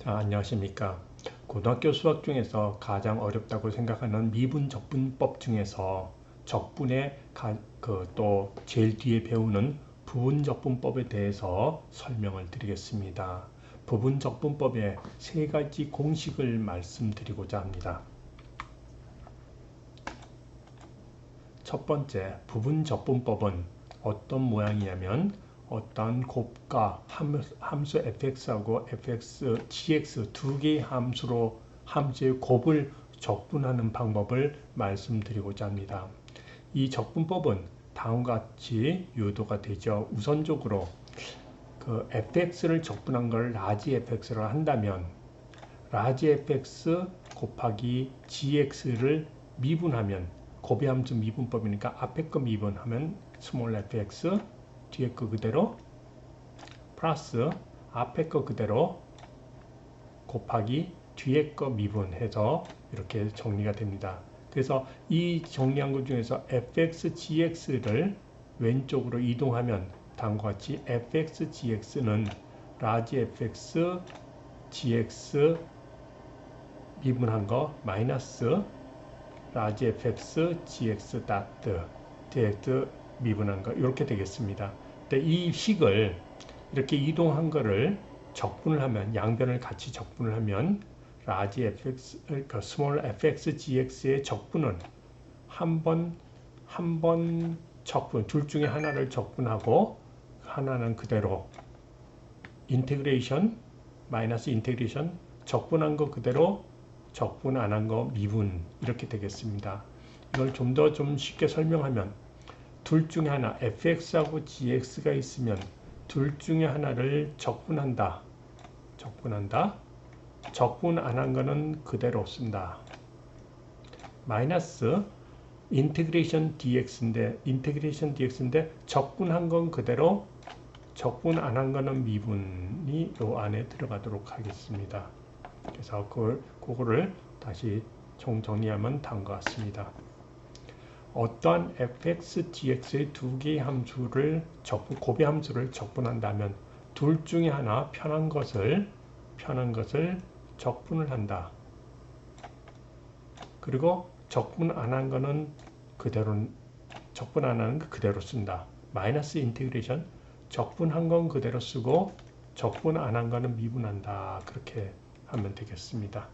안녕하십니까. 고등학교 수학 중에서 가장 어렵다고 생각하는 미분 적분법 중에서 적분의 또 제일 뒤에 배우는 부분 적분법에 대해서 설명을 드리겠습니다. 부분 적분법의 세 가지 공식을 말씀드리고자 합니다. 첫 번째, 부분 적분법은 어떤 모양이냐면 어떤 곱과 함수 fx하고 fx, gx 두 개의 함수의 곱을 적분하는 방법을 말씀드리고자 합니다. 이 적분법은 다음과 같이 유도가 되죠. 우선적으로 그 fx를 적분한 걸 라지 fx로 한다면 라지 fx 곱하기 gx를 미분하면 곱의 함수 미분법이니까 앞에 거 미분하면 스몰 fx 뒤에 거 그대로 플러스 앞에 거 그대로 곱하기 뒤에 거 미분해서 이렇게 정리가 됩니다. 그래서 이 정리한 것 중에서 fx, gx를 왼쪽으로 이동하면 다음과 같이 fx, gx는 라지 fx, gx 미분한 거 마이너스 라지 fx, gx 다트 dx 미분한 거 이렇게 되겠습니다. 이 식을 이렇게 이동한 거를 적분을 하면 양변을 같이 적분을 하면 라지 fx, 스몰 fx, gx의 적분은 한 번 적분, 둘 중에 하나를 적분하고 하나는 그대로 인테그레이션, 마이너스 인테그레이션, 적분한 거 그대로 적분 안 한 거 미분 이렇게 되겠습니다. 이걸 좀 더 쉽게 설명하면 둘 중에 하나 fx하고 gx가 있으면 둘 중에 하나를 적분한다. 적분 안 한 거는 그대로 쓴다. 마이너스 인테그레이션 dx인데 적분한 건 그대로 적분 안 한 거는 미분이 요 안에 들어가도록 하겠습니다. 그래서 그거를 다시 총정리하면 다음과 같습니다. 어떠한 fx, gx의 두 개의 함수를 곱의 함수를 적분한다면 둘 중에 하나 편한 것을 적분을 한다. 그리고 적분 안 한 거는 적분 안 하는 거 그대로 쓴다. 마이너스 인테그레이션 적분한 건 그대로 쓰고 적분 안 한 거는 미분한다. 그렇게 하면 되겠습니다.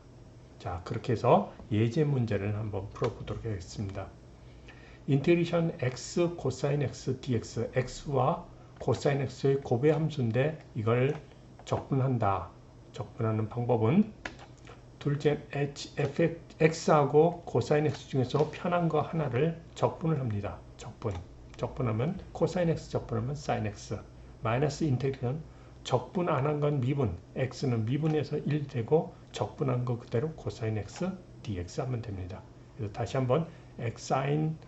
자, 그렇게 해서 예제 문제를 한번 풀어보도록 하겠습니다. 인테그레이션 x 코사인 x dx x와 코사인 x의 곱의 함수인데 이걸 적분한다. 적분하는 방법은 둘째 x하고 코사인 x 중에서 편한 거 하나를 적분을 합니다. 적분하면 코사인 x 적분하면 사인 x 마이너스 인테그레이션 적분 안 한 건 미분 x는 미분해서 1 되고 적분한 거 그대로 코사인 x dx 하면 됩니다. 그래서 다시 한번 사인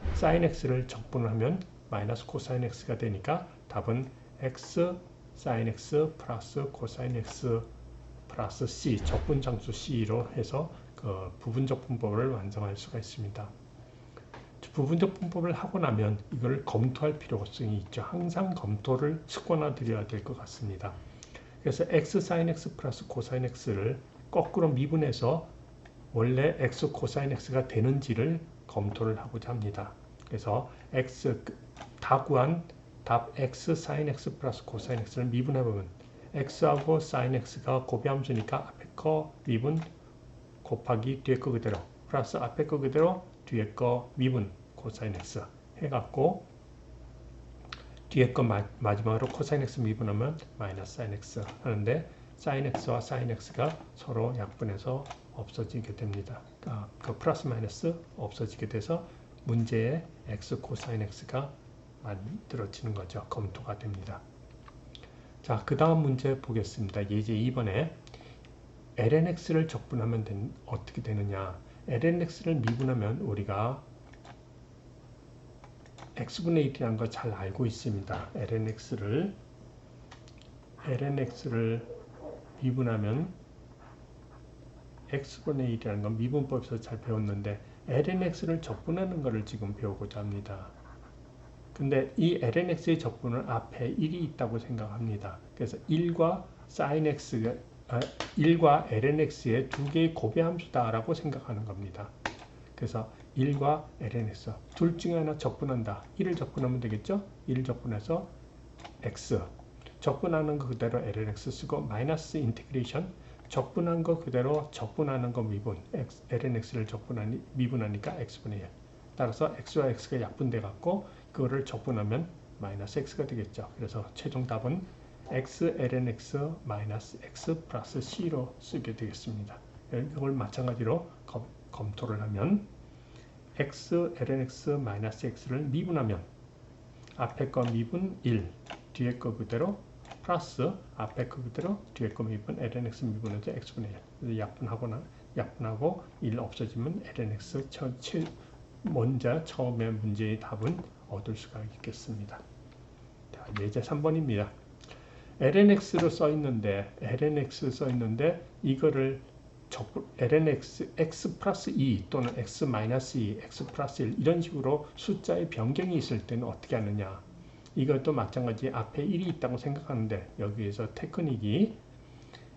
x를 적분을 하면 마이너스 코사인 x가 되니까 답은 x 사인 x 플러스 코사인 x 플러스 c 적분장수 c로 해서 그 부분적분법을 완성할 수가 있습니다. 부분적분법을 하고 나면 이걸 검토할 필요성이 있죠. 항상 검토를 습관화드려야 될 것 같습니다. 그래서 x 사인 x 플러스 코사인 x를 거꾸로 미분해서 원래 x 코사인 x가 되는지를 검토를 하고자 합니다. 그래서 다 구한 답 x 사인 x 플러스 코사인 x를 미분해보면 x하고 사인 x가 곱이함수니까 앞에 거 미분 곱하기 뒤에 거 그대로 플러스 앞에 거 그대로 뒤에 거 미분 코사인 x 해갖고 뒤에 거 마지막으로 코사인 x 미분하면 마이너스 사인 x 하는데 사인 x와 사인 x가 서로 약분해서 없어지게 됩니다. 그 플러스 마이너스 없어지게 돼서 문제의 x 코사인 x가 만들어지는 거죠. 검토가 됩니다. 자, 그 다음 문제 보겠습니다. 예제 2번에 lnx를 적분하면 어떻게 되느냐. lnx를 미분하면 우리가 x분의 1이라는 걸 잘 알고 있습니다. lnx를 미분하면 x분의 1이라는 건 미분법에서 잘 배웠는데 lnx를 적분하는 것을 지금 배우고자 합니다. 근데 이 lnx의 적분은 앞에 1이 있다고 생각합니다. 그래서 1과 sin x가 1과 lnx의 두 개의 고배함수다라고 생각하는 겁니다. 그래서 1과 lnx 둘 중에 하나 적분한다. 1을 적분하면 되겠죠? 1을 적분해서 x 적분하는 거 그대로 lnx 쓰고 마이너스 인테그레이션 적분한 거 그대로 적분하는 거 미분 lnx를 미분하니까 x분의 1 따라서 x와 x가 약분돼 갖고 그거를 적분하면 마이너스 x가 되겠죠. 그래서 최종 답은 x lnx 마이너스 x 플러스 c로 쓰게 되겠습니다. 이걸 마찬가지로 검토를 하면 x lnx 마이너스 x를 미분하면 앞에 거 미분 1 뒤에 거 그대로 플러스 앞에 거 그대로 뒤에 거 미분 lnx 미분해서 x분의 1 약분하고 1 없어지면 lnx 먼저 처음에 문제의 답은 얻을 수가 있겠습니다. 자, 예제 3번입니다. lnx로 써있는데 이거를 lnx x 플러스 2 또는 x 마이너스 2 x 플러스 1 이런 식으로 숫자의 변경이 있을 때는 어떻게 하느냐. 이것도 마찬가지 앞에 1이 있다고 생각하는데 여기에서 테크닉이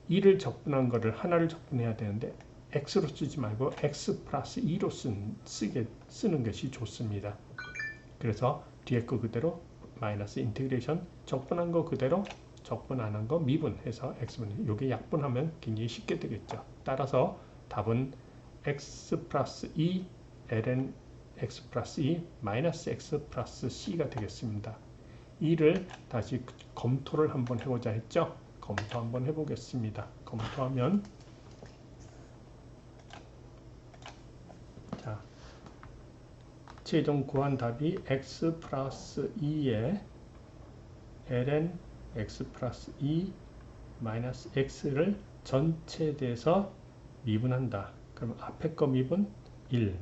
1을 적분한 거를 하나를 적분해야 되는데 x로 쓰지 말고 x 플러스 2로 쓰는 것이 좋습니다. 그래서 뒤에 거 그대로 마이너스 인테그레이션 적분한 거 그대로 적분 안 한 거 미분해서 x분의 요게 약분하면 굉장히 쉽게 되겠죠. 따라서 답은 x 플러스 2 ln x 플러스 2 마이너스 x 플러스 c가 되겠습니다. 이를 다시 검토를 한번 해보자 했죠. 검토 한번 해보겠습니다. 검토하면 자 최종 구한 답이 x 플러스 2에 ln x 플러스 2 마이너스 x를 전체에 대해서 미분한다. 그럼 앞에 거 미분 1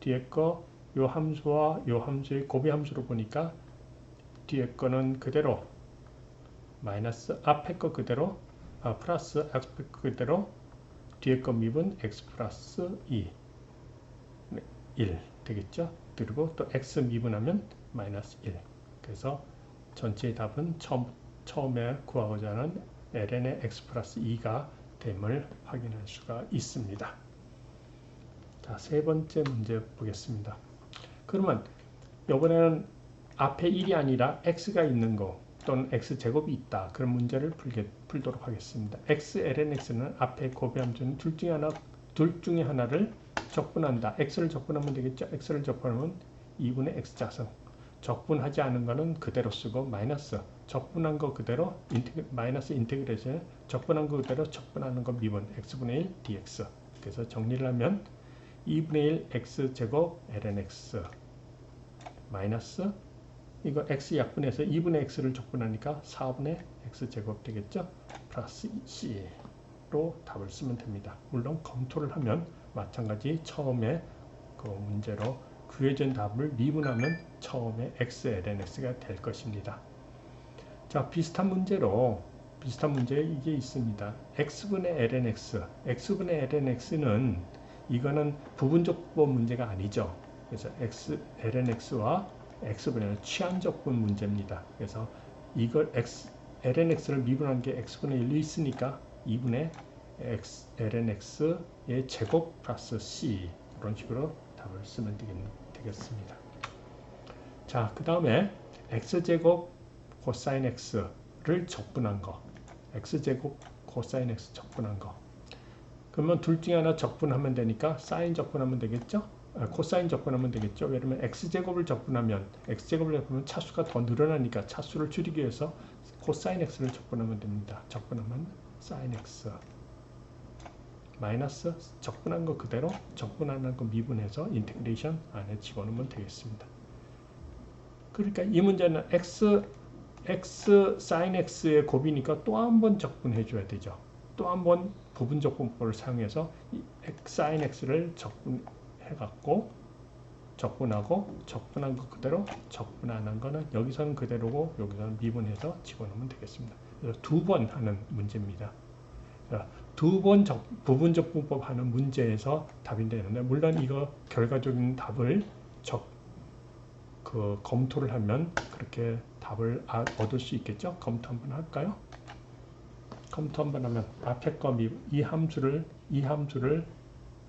뒤에 거 요 함수와 요 함수의 곱의 함수로 보니까 뒤에 거는 그대로 마이너스 앞에 거 그대로 플러스 앞에 거 그대로 뒤에 거 미분 x 플러스 2 1 되겠죠. 그리고 또 x 미분하면 마이너스 1 그래서 전체의 답은 처음에 구하고자 하는 ln의 x 플러스 2가 됨을 확인할 수가 있습니다. 자, 세 번째 문제 보겠습니다. 그러면 이번에는 앞에 1이 아니라 x가 있는 거 또는 x제곱이 있다. 그런 문제를 풀도록 하겠습니다. x lnx는 앞에 고배함수는 둘 중에 하나를 적분한다. x를 적분하면 되겠죠. x를 적분하면 2분의 x자승 적분하지 않은 거는 그대로 쓰고 마이너스 적분한 거 그대로 마이너스 인테그레이션 적분한 거 그대로 적분하는 거 미분 x분의 1 dx 그래서 정리를 하면 2분의 1 x제곱 lnx 마이너스 이거 x 약분해서 2분의 x를 적분하니까 4분의 x제곱 되겠죠. 플러스 c로 답을 쓰면 됩니다. 물론 검토를 하면 마찬가지 처음에 그 문제로 구해진 답을 미분하면 처음에 x lnx가 될 것입니다. 자, 비슷한 문제 이게 있습니다. x분의 lnx는 이거는 부분적분 문제가 아니죠. 그래서 x lnx와 x분의 취한적분 문제입니다. 그래서 이걸 lnx를 미분한 게 x분의 1이 있으니까 2분의 lnx의 제곱 플러스 c 이런 식으로 답을 쓰면 되겠습니다. 자, 그 다음에 x제곱 코사인 x를 적분한 거 x제곱 코사인 x 적분한 거 그러면 둘 중에 하나 적분하면 되니까 사인 적분하면 되겠죠. 코사인 적분하면 되겠죠. 왜냐면 x제곱을 적분하면 차수가 더 늘어나니까 차수를 줄이기 위해서 코사인 x를 적분하면 됩니다. 적분하면 사인 x 마이너스 적분한 거 그대로 적분하는 거 미분해서 인테그레이션 안에 집어넣으면 되겠습니다. 그러니까 이 문제는 x sin x의 곱이니까 또 한 번 적분해 줘야 되죠. 또 한 번 부분적분법을 사용해서 이 sin x를 적분해 갖고 적분하고 적분한 거 그대로 적분하는 거는 여기서는 그대로고 여기서는 미분해서 집어넣으면 되겠습니다. 그래서 두 번 하는 문제입니다. 두 번 부분적분법 하는 문제에서 답이 되는데 물론 이거 결과적인 답을 검토를 하면 그렇게 답을 얻을 수 있겠죠. 검토 한번 할까요? 컴퓨터 한번 하면 앞에 거 미분 이 함수를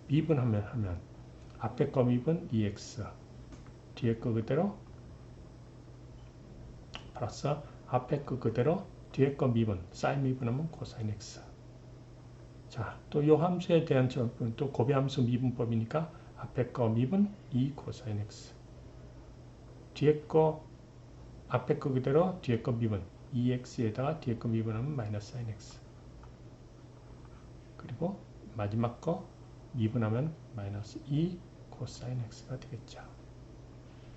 미분하면 앞에 거 미분 2x 뒤에 거 그대로 플러스 앞에 거 그대로 뒤에 거 미분 사인 미분하면 코사인 x. 자, 또 이 함수에 대한 적은 또 고배함수 미분법이니까 앞에 거 미분 2 코사인 x 뒤에 거 앞에 거 그대로 뒤에 거 미분 2x에다가 뒤에 거 미분하면 마이너스 사인 x 그리고 마지막 거 미분하면 마이너스 2 코사인 x가 되겠죠.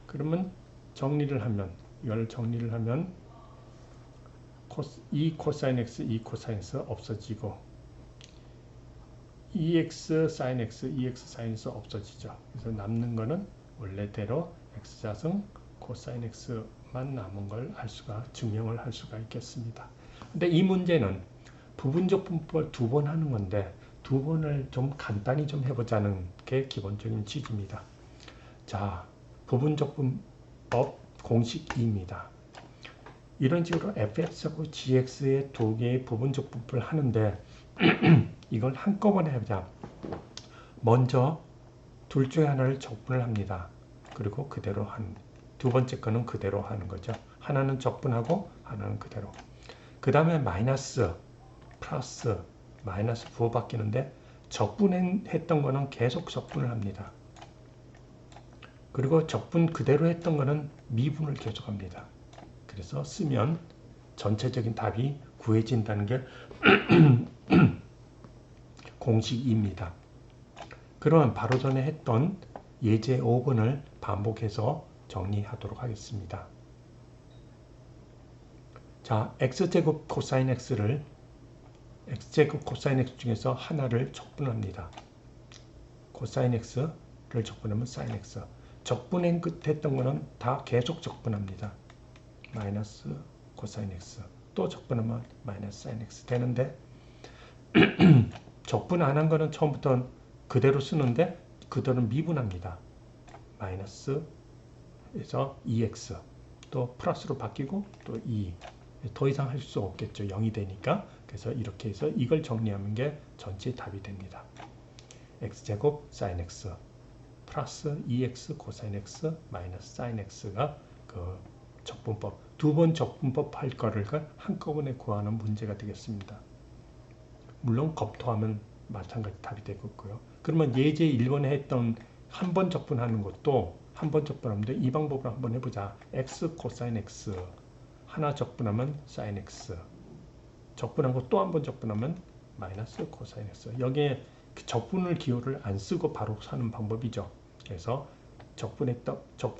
그러면 정리를 하면 이걸 정리를 하면 2 코사인 x 2 코사인 x 없어지고 2x 사인 x 2x 사인 x 없어지죠. 그래서 남는 거는 원래대로 x좌승 코사인 x만 남은 걸 증명을 할 수가 있겠습니다. 근데 이 문제는 부분적 분법을 2번 하는 건데 2번을 좀 간단히 좀 해보자는 게 기본적인 취지입니다. 자, 부분적 분법 공식 2입니다. 이런 식으로 fx하고 gx의 두 개의 부분적 분법을 하는데 이걸 한꺼번에 해보자. 먼저 둘 중에 하나를 적분을 합니다. 그리고 그대로 두 번째 거는 그대로 하는 거죠. 하나는 적분하고 하나는 그대로. 그 다음에 마이너스, 플러스, 마이너스 부호 바뀌는데 적분했던 거는 계속 적분을 합니다. 그리고 적분 그대로 했던 거는 미분을 계속합니다. 그래서 쓰면 전체적인 답이 구해진다는 게 공식입니다. 그러면 바로 전에 했던 예제 5번을 반복해서 정리하도록 하겠습니다. 자, x제곱 코사인 x를 x제곱 코사인 x 중에서 하나를 적분합니다. 코사인 x를 적분하면 사인 x. 적분했던 거는 다 계속 적분합니다. 마이너스 코사인 x. 또 적분하면 마이너스 사인 x 되는데 적분 안 한 거는 처음부터 그대로 쓰는데 그대로 미분합니다. 마이너스에서 2x 또 플러스로 바뀌고 또 2. 더 이상 할 수 없겠죠. 0이 되니까. 그래서 이렇게 해서 이걸 정리하는 게 전체 답이 됩니다. x제곱 사인 x 플러스 2x 코사인 x 마이너스 사인 x가 그 적분법, 두 번 적분법 할 거를 한꺼번에 구하는 문제가 되겠습니다. 물론 검토하면 마찬가지 답이 되겠고요. 그러면 예제 1번에 했던 한 번 적분하는 것도 한 번 적분하는데 이 방법으로 한번 해보자. x 코사인 x 하나 적분하면 사인 x 적분한 거 또 한 번 적분하면 마이너스 코사인 x. 여기에 적분을 기호를 안 쓰고 바로 하는 방법이죠. 그래서 적분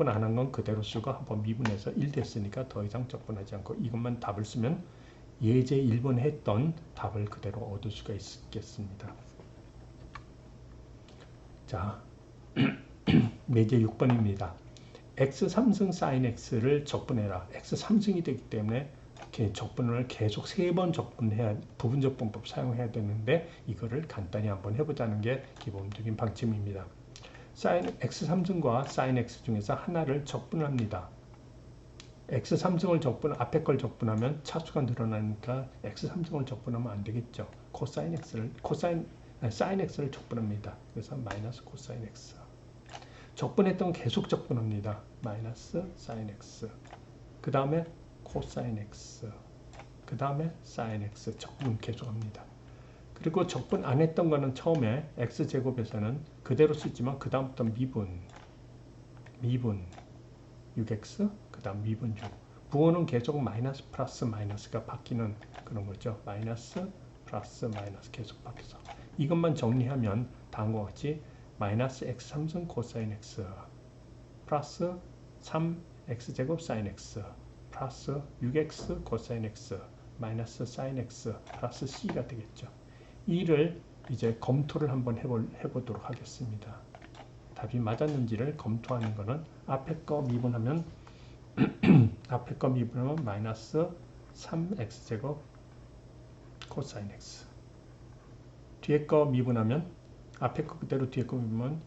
안 한 건 그대로 쓰고 한번 미분해서 1 됐으니까 더 이상 적분하지 않고 이것만 답을 쓰면 예제 1번 했던 답을 그대로 얻을 수가 있겠습니다. 자, 예제 6번입니다. x 3승 사인 x를 적분해라. x 3승이 되기 때문에 이렇게 적분을 계속 3번 적분해야 부분적분법 사용해야 되는데 이거를 간단히 한번 해보자는 게 기본적인 방침입니다. 사인 x 3승과 사인 x 중에서 하나를 적분합니다. x 3승을 앞에 걸 적분하면 차수가 늘어나니까 x 3승을 적분하면 안 되겠죠. 사인 x를 적분합니다. 그래서 마이너스 코사인 x. 적분했던 계속 적분합니다. 마이너스 사인 x. 그 다음에 코사인 x. 그 다음에 사인 x. 적분 계속합니다. 그리고 적분 안 했던 거는 처음에 x제곱에서는 그대로 쓰지만 그 다음부터 미분 6x 그 다음 미분 6. 부호는 계속 마이너스 플러스 마이너스가 바뀌는 그런 거죠. 마이너스 플러스 마이너스 계속 바뀌어서 이것만 정리하면 다음과 같이 마이너스 x 3승 코사인 x 플러스 3x제곱 사인 x 플러스 6x 코사인 x 마이너스 사인 x 플러스 c가 되겠죠. 이를 이제 검토를 한번 해보도록 하겠습니다. 답이 맞았는지를 검토하는 거는 앞에 거 미분하면 앞에 거 미분하면 마이너스 3x제곱 코사인 x 뒤에 거 미분하면 앞에 거 그대로 뒤에 거 미분하면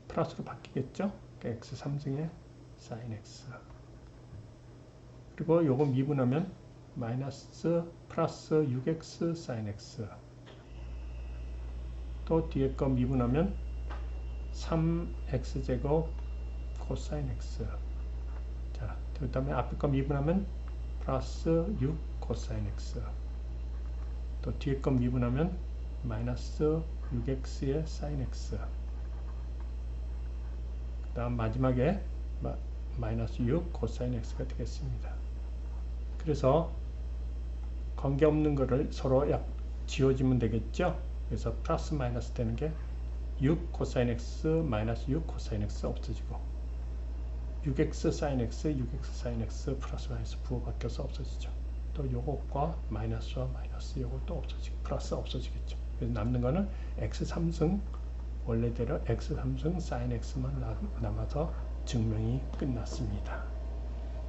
플러스로 바뀌겠죠. 그러니까 x 3승의 사인 x 그리고 요거 미분하면 마이너스 플러스 6x sin x 또 뒤에 거 미분하면 3x제곱 코사인 x 자, 그 다음에 앞에 거 미분하면 플러스 6 코사인 x 또 뒤에 거 미분하면 마이너스 6x의 sin x 그 다음 마지막에 마이너스 6 코사인 x가 되겠습니다. 그래서 관계없는 거를 서로 지워지면 되겠죠. 그래서 플러스 마이너스 되는 게 6 코사인 x 마이너스 6 코사인 x 없어지고 6x sin x 6x sin x 플러스 마이너스 부호 바뀌어서 없어지죠. 또 요것과 마이너스와 마이너스 요것도 없어지고 플러스 없어지겠죠. 그래서 남는 거는 x 3승 원래대로 x 3승 sin x만 남아서 증명이 끝났습니다.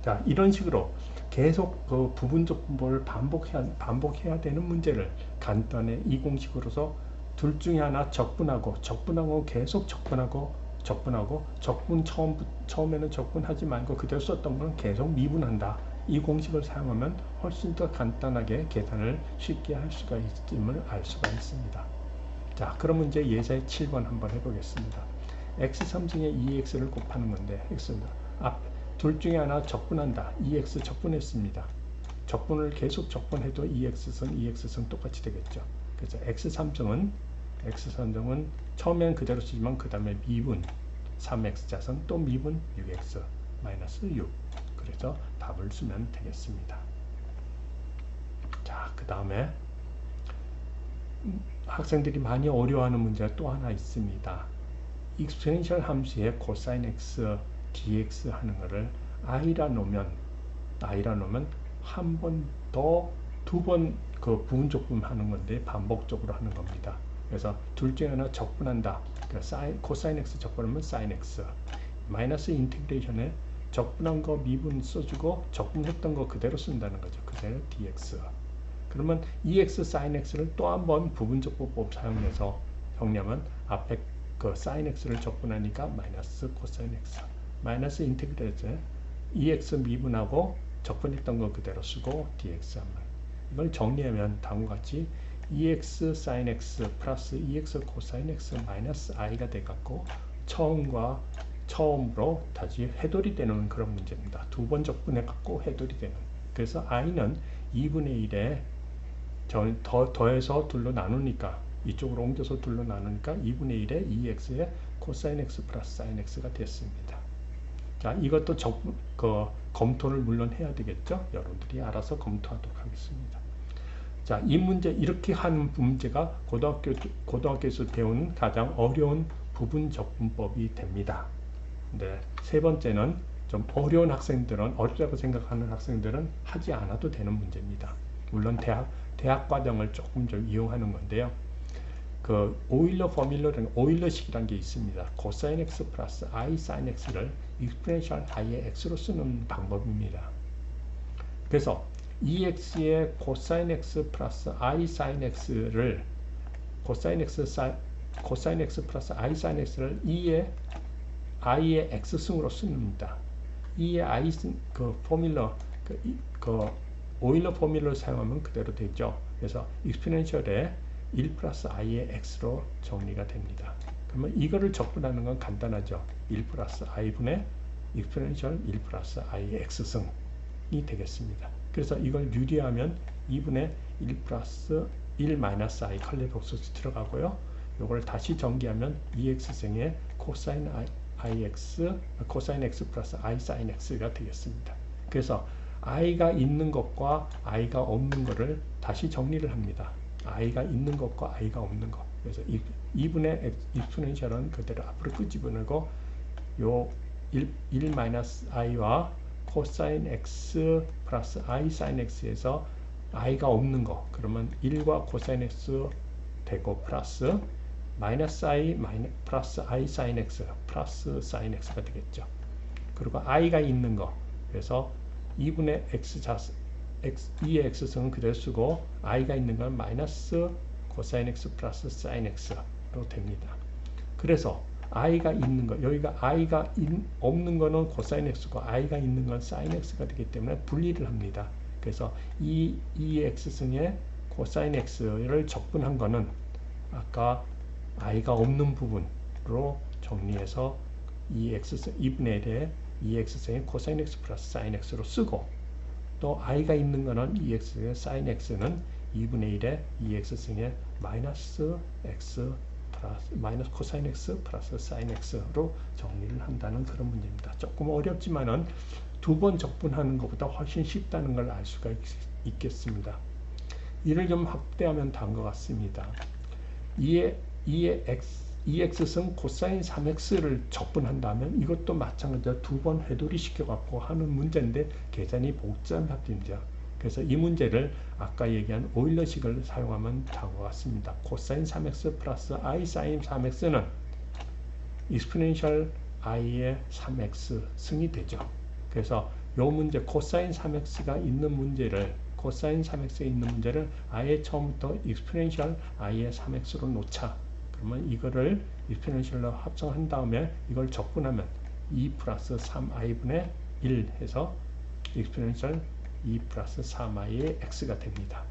자, 이런 식으로 계속 그 부분적 분모를 반복해야 되는 문제를 간단히 이 공식으로서 둘 중에 하나 적분하고 계속 적분하고 적분 처음에는 적분하지 말고 그대로 썼던 거는 계속 미분한다. 이 공식을 사용하면 훨씬 더 간단하게 계산을 쉽게 할 수가 있음을 알 수가 있습니다. 자, 그러면 이제 예제 7번 한번 해보겠습니다. x3승에 2x를 곱하는 건데 둘 중에 하나 적분한다. 2x 적분했습니다. 적분을 계속 적분해도 2x승 똑같이 되겠죠. 그래서 x3승은 처음에는 그대로 쓰지만 그 다음에 미분 3x 자선 또 미분 6x 마이너스 6 그래서 답을 쓰면 되겠습니다. 자, 그 다음에 학생들이 많이 어려워하는 문제가 또 하나 있습니다. 익스포넨셜 함수의 코사인 x dx 하는 거를 i라 놓으면 한 번 더 두 번 그 부분적분 하는 건데 반복적으로 하는 겁니다. 그래서 둘 중에 하나 적분한다. 그러니까 코사인 x 적분하면 sin x 마이너스 인티그레이션에 적분한 거 미분 써주고 적분했던 거 그대로 쓴다는 거죠. 그대로 dx 그러면 2x sin x를 또 한 번 부분적분법 사용해서 정리하면 앞에 그 sin x를 적분하니까 마이너스 코사인 x 마이너스 인티그레이션에 2x 미분하고 적분했던 거 그대로 쓰고 dx 한번 이걸 정리하면 다음과 같이 2x sin x 플러스 2x 코사인 x 마이너스 i가 돼갖고 처음으로 다시 해돌이 되는 그런 문제입니다. 두 번 적분해갖고 해돌이 되는. 그래서 i는 2분의 1에 더해서 둘로 나누니까 이쪽으로 옮겨서 둘로 나누니까 2분의 1에 2x의 코사인 x 플러스 sin x가 됐습니다. 자, 이것도 검토를 물론 해야 되겠죠. 여러분들이 알아서 검토하도록 하겠습니다. 자, 이 문제 이렇게 하는 문제가 고등학교에서 배우는 가장 어려운 부분적분법이 됩니다. 네, 세 번째는 좀 어려운 학생들은 어렵다고 생각하는 학생들은 하지 않아도 되는 문제입니다. 물론 대학 과정을 조금 좀 이용하는 건데요. 그 오일러 포뮬러라는 오일러식이라는 게 있습니다. 코사인 x 플러스 i sin x를 익스포넨셜 i의 x로 쓰는 방법입니다. 그래서 2x의 코사인 x 플러스 i sin x를 코사인 x 플러스 i sin x를 2의 i의 x승으로 씁니다. 2의 i 그 포뮬러 그 오일러 포뮬러를 사용하면 그대로 되죠. 그래서 익스포넨셜에 1 플러스 i의 x로 정리가 됩니다. 그러면 이거를 적분하는 건 간단하죠. 1 플러스 i분의 익스포넨셜 1 플러스 i의 x승이 되겠습니다. 그래서 이걸 유리하면 2분의 1 플러스 1 마이너스 i 칼레복소스 들어가고요. 이걸 다시 전기하면 2x승의 코사인 x 플러스 i sin x가 되겠습니다. 그래서 i가 있는 것과 i가 없는 것을 다시 정리를 합니다. i가 있는 것과 i가 없는 것. 그래서 2분의 익스포넨셜은 그대로 앞으로 끄집어내고 요 1 마이너스 i와 코사인 x 플러스 i sin x에서 i가 없는 거. 그러면 1과 코사인 x 되고 플러스 마이너스 i 플러스 i sin x 플러스 sin x가 되겠죠. 그리고 i가 있는 거. 그래서 2분의2의 x승은 그대로 쓰고 i가 있는 건 마이너스 코사인 x 플러스 sin x로 됩니다. 그래서 i가 있는 거, 여기가 i가 없는 거는 코사인 x고 i가 있는 건 sin x가 되기 때문에 분리를 합니다. 그래서 이 x승의 코사인 x를 적분한 거는 아까 i가 없는 부분으로 정리해서 2분의 1에 2x승의 코사인 x 플러스 사인 x로 쓰고, 또 i가 있는 거는 2x승의 사인 x는 2분의 1에 2x승의 마이너스 x 플러스 마이너스 코사인 x 플러스 사인 x로 정리를 한다는 그런 문제입니다. 조금 어렵지만은 두 번 적분하는 것보다 훨씬 쉽다는 걸 알 수가 있겠습니다. 이를 좀 확대하면 다음과 같습니다. 2x승 코사인 3x를 적분한다면 이것도 마찬가지로 두 번 회돌이 시켜갖고 하는 문제인데 계산이 복잡합니다. 그래서 이 문제를 아까 얘기한 오일러식을 사용하면 다음과 같습니다. 코사인 3x 플러스 i 사인 3x는 익스포넨셜 i의 3x 승이 되죠. 그래서 이 문제 코사인 3x가 있는 문제를 코사인 3x에 있는 문제를 아예 처음부터 익스포넨셜 i의 3x로 놓자. 그러면 이거를 익스포넨셜로 합성한 다음에 이걸 적분하면 2 플러스 3i분의 1 해서 익스포넨셜 2 플러스 3i의 x가 됩니다.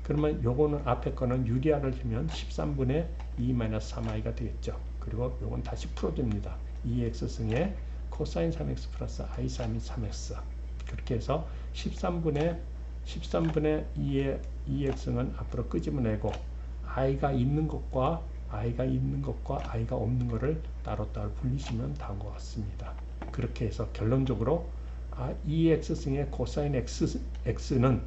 그러면 요거는 앞에 거는 유리화를 주면 13분의 2 마이너스 3i가 되겠죠. 그리고 요건 다시 풀어줍니다. 2x승의 코사인 3x 플러스 i 사인 3x, 그렇게 해서 13분의 2의 2x는 앞으로 끄집어내고 i가 있는 것과 i가 없는 것을 따로따로 분리시면 다음과 같습니다. 그렇게 해서 결론적으로 2x승의 코사인 x는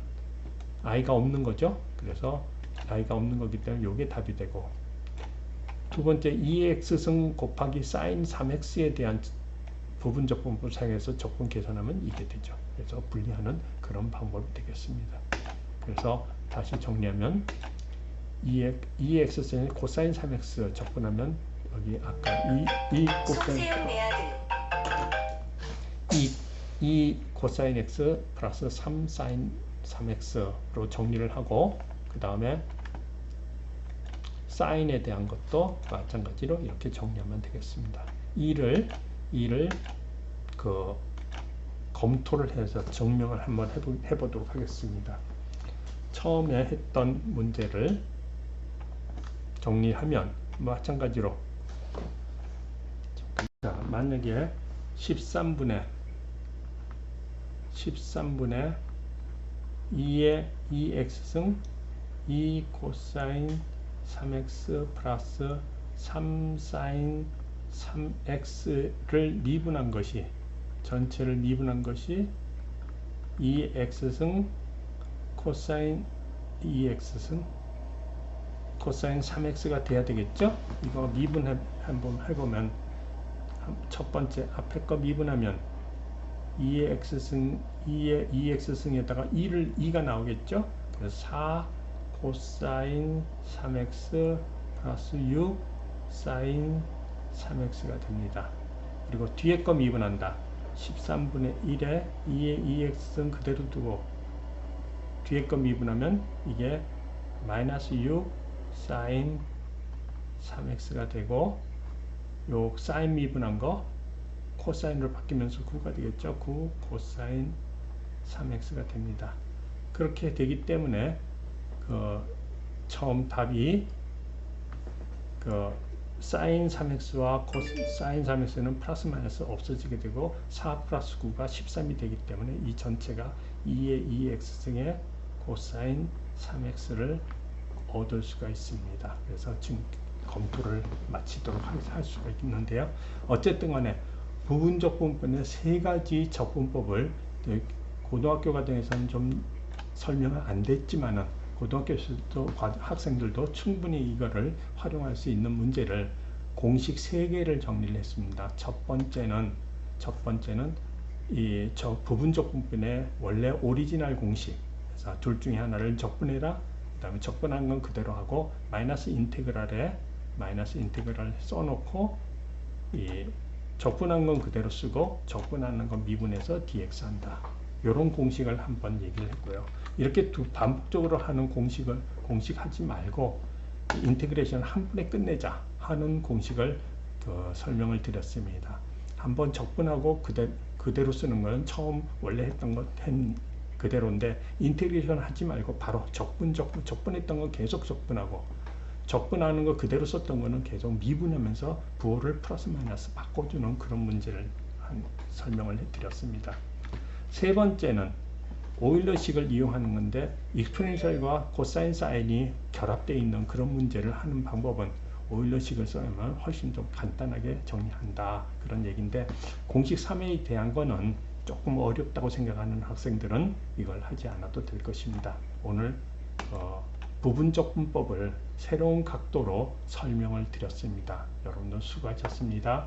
i가 없는 거죠. 그래서 i가 없는 거기 때문에 이게 답이 되고, 두 번째 2x승 곱하기 사인 3x에 대한 부분 적분법을 사용해서 적분 계산하면 이게 되죠. 그래서 분리하는 그런 방법이 되겠습니다. 그래서 다시 정리하면 2x승의 코사인 3x 적분하면 여기 아까 이 코사인 x 플러스 3 사인 3x로 정리를 하고, 그 다음에 사인에 대한 것도 마찬가지로 이렇게 정리하면 되겠습니다. 이를 검토를 해서 증명을 한번 해보도록 하겠습니다. 처음에 했던 문제를 정리하면 마찬가지로, 자, 만약에 13분의 2의 2x승 2 코사인 3x 플러스 3 사인 3x를 미분한 것이, 전체를 미분한 것이 2x승 코사인 2x승 코사인 3x가 돼야 되겠죠? 이거 미분 한번 해보면, 첫 번째 앞에 거 미분하면 2의 x승에다가 2가 나오겠죠? 그래서 4 코사인 3x 플러스 6 사인 3x가 됩니다. 그리고 뒤에 거 미분한다. 13분의 1에 2의 2x승 그대로 두고 뒤에 거 미분하면 이게 마이너스 6 사인 3x가 되고, 요 사인 미분한 거 코사인으로 바뀌면서 9가 되겠죠. 9 코사인 3x가 됩니다. 그렇게 되기 때문에 처음 답이 사인 3x와 코사인 3x는 플러스 마이너스 없어지게 되고 4 플러스 9가 13이 되기 때문에 이 전체가 2의 2x승의 코사인 3x를 얻을 수가 있습니다. 그래서 지금 검토를 마치도록 할 수가 있는데요. 어쨌든 간에 부분적분법의 세 가지 적분법을 고등학교 과정에서는 좀 설명은 안 됐지만은 고등학교에서도 학생들도 충분히 이거를 활용할 수 있는 문제를 공식 3개를 정리를 했습니다. 첫 번째는 저 부분적분법의 원래 오리지널 공식, 그래서 둘 중에 하나를 적분해라, 그 다음에 적분한 건 그대로 하고 마이너스 인테그랄을 써놓고 이 적분한 건 그대로 쓰고 적분하는 건 미분해서 dx 한다. 이런 공식을 한번 얘기를 했고요. 이렇게 반복적으로 하는 공식 하지 말고 인테그레이션 한 번에 끝내자 하는 공식을 설명을 드렸습니다. 한번 적분하고 그대로 쓰는 건 처음 원래 했던 것 그대로인데 인테그레이션 하지 말고 바로 적분했던 건 계속 적분하고 적분하는 거 그대로 썼던 거는 계속 미분하면서 부호를 플러스 마이너스 바꿔주는 그런 문제를 설명을 해드렸습니다. 세 번째는 오일러식을 이용하는 건데 익스포넨셜과 코사인 사인이 결합되어 있는 그런 문제를 하는 방법은 오일러식을 써야만 훨씬 좀 간단하게 정리한다 그런 얘기인데 공식 3회에 대한 거는 조금 어렵다고 생각하는 학생들은 이걸 하지 않아도 될 것입니다. 오늘 부분적분법을 새로운 각도로 설명을 드렸습니다. 여러분들 수고하셨습니다.